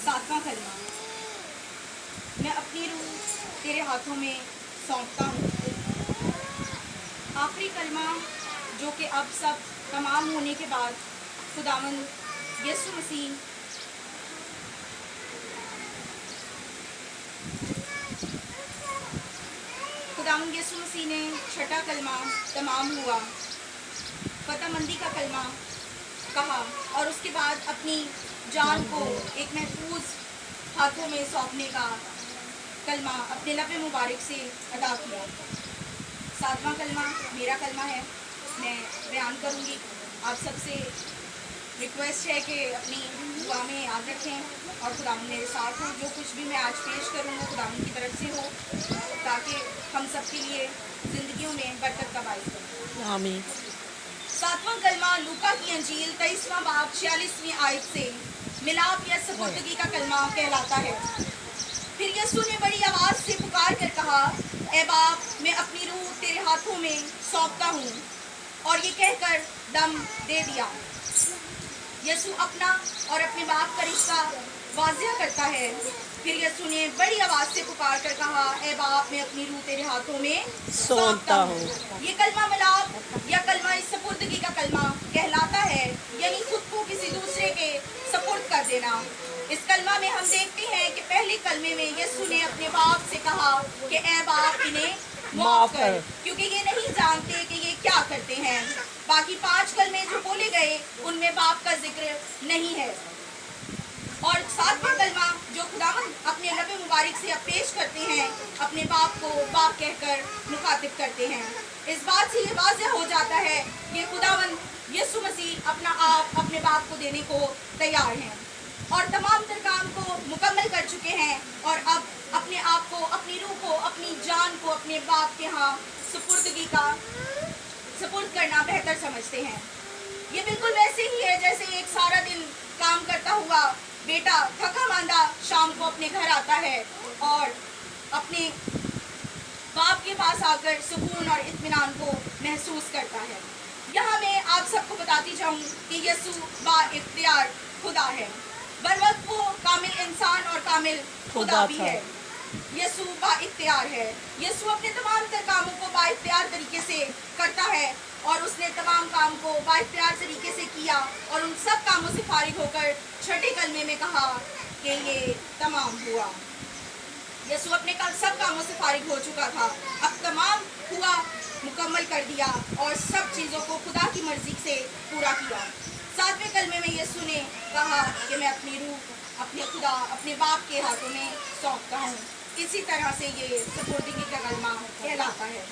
सातवां कलमा, मैं अपनी रूह तेरे हाथों में सौंपता हूँ। आखिरी कलमा जो कि अब सब तमाम होने के बाद खुदावंद यीशु मसीह ने छठा कलमा तमाम हुआ, फतहमंदी का कलमा कहा और उसके बाद अपनी जान को एक महफूज हाथों में सौंपने का कलमा अपने लबे मुबारक से अदा किया। सातवां कलमा मेरा कलमा है, मैं बयान करूंगी। आप सबसे रिक्वेस्ट है कि अपनी दुआ में याद रखें और खुदावंद मेरे साथ हो। जो कुछ भी मैं आज पेश करूँ वो खुदावंद की तरफ से हो, ताकि हम सबके लिए ज़िंदगियों में बरकत का बाइस बने। आमीन। सातवां कलमा लूका की अंजील 23वां बाब 46वीं आयत से मिलाप या सपुर्दगी का कलमा कहलाता है। फिर यीशु ने बड़ी आवाज़ से पुकार कर कहा, ए बाप, मैं अपनी रूह तेरे हाथों में सौंपता हूँ। और ये कहकर दम दे दिया। यीशु अपना और अपने बाप का रिश्ता वाज़िया करता है। फिर यीशु ने बड़ी आवाज़ से पुकार कर कहा, ए बाप, मैं अपनी रूह तेरे हाथों में सौंपता हूँ। ये कलमा मिलाप या कलमा इस सपुर्दगी का कलमा कहलाता है, यानी खुद को किसी दूसरे के सपुर्द कर देना। इस कलमा में हम देखते हैं कि पहले कलमे में यीशु ने अपने बाप से कहा कि ए बाप, इन्हें माफ कर, क्योंकि ये नहीं जानते कि ये क्या करते हैं। बाकी 5 कलमे जो बोले गए उनमें बाप का जिक्र नहीं है। और सातवां कलमा जो खुदावंद अपने लबे मुबारक से पेश करते हैं, अपने बाप को बाप कहकर मुखातिब करते हैं। इस बात से ये वाज़ेह हो जाता है कि खुदावंद यीशु मसीह अपना आप अपने बाप को देने को तैयार हैं और तमाम तर काम को मुकम्मल कर चुके हैं और अब अपने आप को, अपनी रूह को, अपनी जान को अपने बाप के यहाँ सुपुर्द करना बेहतर समझते हैं। ये बिल्कुल वैसे ही है जैसे एक सारा दिन काम करता हुआ बेटा थका मांदा शाम को अपने घर आता है और अपने बाप के पास आकर सुकून और इत्मीनान को महसूस करता है। यहाँ मैं आप सबको बताती जाऊँ कि यीशु बा इख्तियार खुदा है, बरवक्त वो कामिल इंसान और कामिल खुदा भी है। यीशु बा इख्तियार है। यीशु अपने तमाम तर कामों को बा इख्तियार तरीके से करता है और उसने तमाम काम को बा इख्तियार तरीके से किया और उन सब कामों से फारिग होकर छठे कलमे में कहा कि ये तमाम हुआ। यीशु अपने सब कामों से फारिग हो चुका था, अब तमाम हुआ, मुकम्मल कर दिया और सब चीज़ों को खुदा की मर्जी से पूरा किया। सातवें कलमे में यीशु ने कहा कि मैं अपनी रूह अपने खुदा, अपने बाप के हाथों में सौंपता हूँ। इसी तरह से ये सुपुर्दगी का कलमा कहलाता है।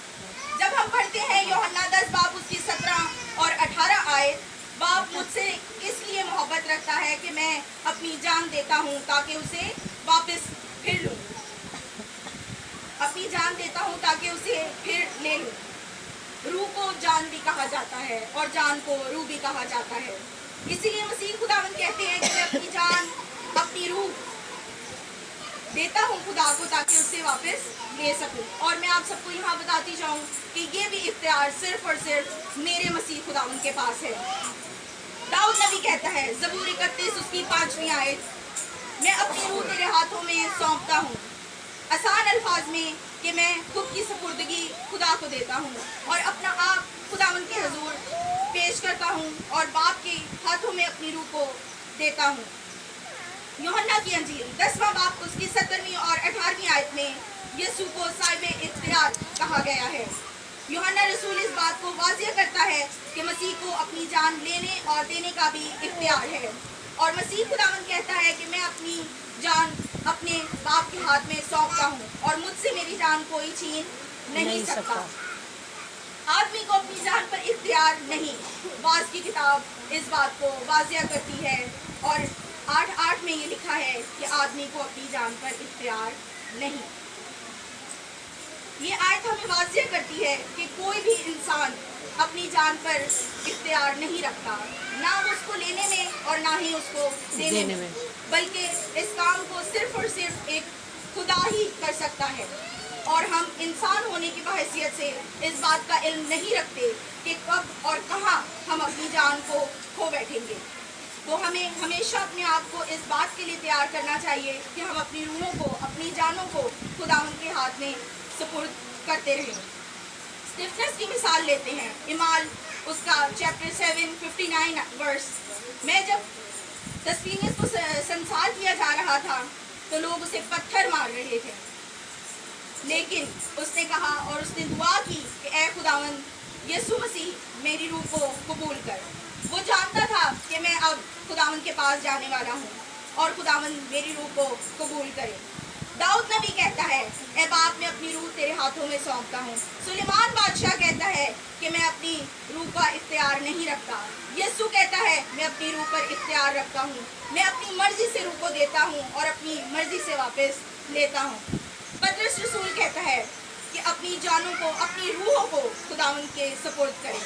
जब हम पढ़ते हैं यूहन्ना 10 बाब उसकी 17 और 18 आयत, बाप मुझसे इसलिए मोहब्बत रखता है कि मैं अपनी जान देता हूँ ताकि उसे वापस फिर लूँ, अपनी जान देता हूँ ताकि उसे फिर ले लूँ। रूह को जान भी कहा जाता है और जान को रूह भी कहा जाता है। इसीलिए मसीह खुदावंद कहते हैं कि मैं अपनी जान, अपनी रूह देता हूँ खुदा को ताकि उससे वापस ले सकूँ। और मैं आप सबको यहाँ बताती जाऊँ कि ये भी इख्तियार सिर्फ और सिर्फ मेरे मसीह खुदावंद के पास है। दाऊद नबी कहता है ज़बूर 31 उसकी 5वीं आयत, मैं अपनी रूह तेरे हाथों में सौंपता हूँ। आसान अल्फाज में कि मैं खुद की सुपुर्दगी खुदा को देता हूँ और अपना आप खुदावंद के हुजूर पेश करता हूँ और बाप के हाथों में अपनी रूह को देता हूँ। यूहन्ना की अंजील 10वां बाब उसकी 17वीं और 18वीं आयत में यीशु को साहिब इख्तियार कहा गया है। यूहन्ना रसूल इस बात को वाज़िया करता है कि मसीह को अपनी जान लेने और देने का भी इख्तियार है और मसीह खुदावंद कहता है कि मैं अपनी जान अपने बाप के हाथ में सौंपता हूँ और मुझसे मेरी जान कोई छीन नहीं सकता। आदमी को अपनी जान पर इख्तियार नहीं। वाज की किताब इस बात को वाज़िया करती है और 8:8 में ये लिखा है कि आदमी को अपनी जान पर इख्तियार नहीं। ये आयत हमें वाज़िया करती है कि कोई भी इंसान अपनी जान पर इख्तियार नहीं रखता, ना उसको लेने में और ना ही उसको देने में, बल्कि इस काम को सिर्फ और सिर्फ एक खुदा ही कर सकता है। और हम इंसान होने की हैसियत से इस बात का इल्म नहीं रखते कि कब और कहाँ हम अपनी जान को खो बैठेंगे। تو ہمیں ہمیشہ اپنے آپ کو اس بات کے لیے تیار کرنا چاہیے کہ ہم اپنی روحوں کو، اپنی جانوں کو خداوند کے ہاتھ میں سپرد کرتے رہیں۔ اسٹفنس کی مثال لیتے ہیں، اعمال اس کا چیپٹر 7 59 ورس میں جب تسفینیس کو سنسار کیا جا رہا تھا تو لوگ اسے پتھر مار رہے تھے، لیکن اس نے کہا اور اس نے دعا کی کہ اے خداوند یسوع مسیح میری روح کو قبول کر۔ وہ جانتا تھا کہ میں اب خداوند کے پاس جانے والا ہوں اور خداوند میری روح کو قبول کرے۔ داؤد نبی کہتا ہے اے باپ میں اپنی روح تیرے ہاتھوں میں سونپتا ہوں۔ سلیمان بادشاہ کہتا ہے کہ میں اپنی روح کا اختیار نہیں رکھتا۔ یسوع کہتا ہے میں اپنی روح پر اختیار رکھتا ہوں، میں اپنی مرضی سے روح کو دیتا ہوں اور اپنی مرضی سے واپس لیتا ہوں۔ پطرس رسول کہتا ہے کہ اپنی جانوں کو، اپنی روحوں کو خداوند کے سپرد کریں۔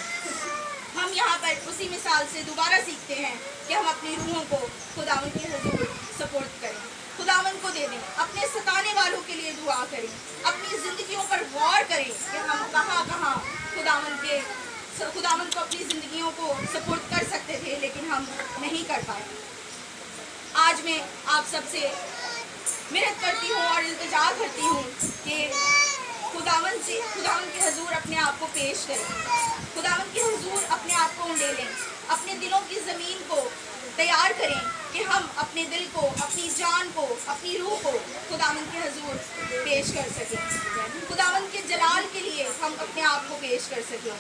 ہم یہاں پر اسی مثال سے دوبارہ سیکھتے ہیں کہ ہم اپنی روحوں کو خداوند کے حضور سپرد کریں، خداوند کو دے دیں، اپنے ستانے والوں کے لیے دعا کریں، اپنی زندگیوں پر غور کریں کہ ہم کہاں کہاں خداوند کو اپنی زندگیوں کو سپرد کر سکتے تھے لیکن ہم نہیں کر پائے۔ آج میں آپ سب سے منت کرتی ہوں اور التجا کرتی ہوں کہ خداوند کے حضور اپنے آپ کو پیش کریں، خداوند کے حضور اپنے آپ کو انڈیلیں، اپنے دلوں کی زمین کو تیار کریں کہ ہم اپنے دل کو، اپنی جان کو، اپنی روح کو خداوند کے حضور پیش کر سکیں، خداوند کے جلال کے لیے ہم اپنے آپ کو پیش کر سکیں،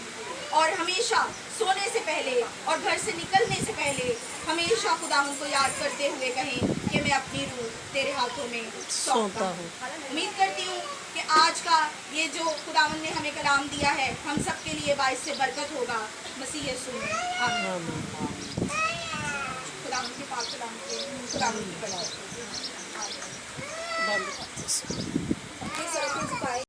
اور ہمیشہ سونے سے پہلے اور گھر سے نکلنے سے پہلے ہمیشہ خداوند کو یاد کرتے ہوئے کہیں کہ میں اپنی روح تیرے ہاتھوں میں سونپتا ہوں۔ امید کرتی ہوں کہ آج کا یہ جو خداوند نے ہمیں کلام دیا ہے ہم سب کے لیے باعث سے برکت ہوگا، مسیح یسوع میں آمین۔ خداوند کے پاک کلام کے خداوند کی برکت۔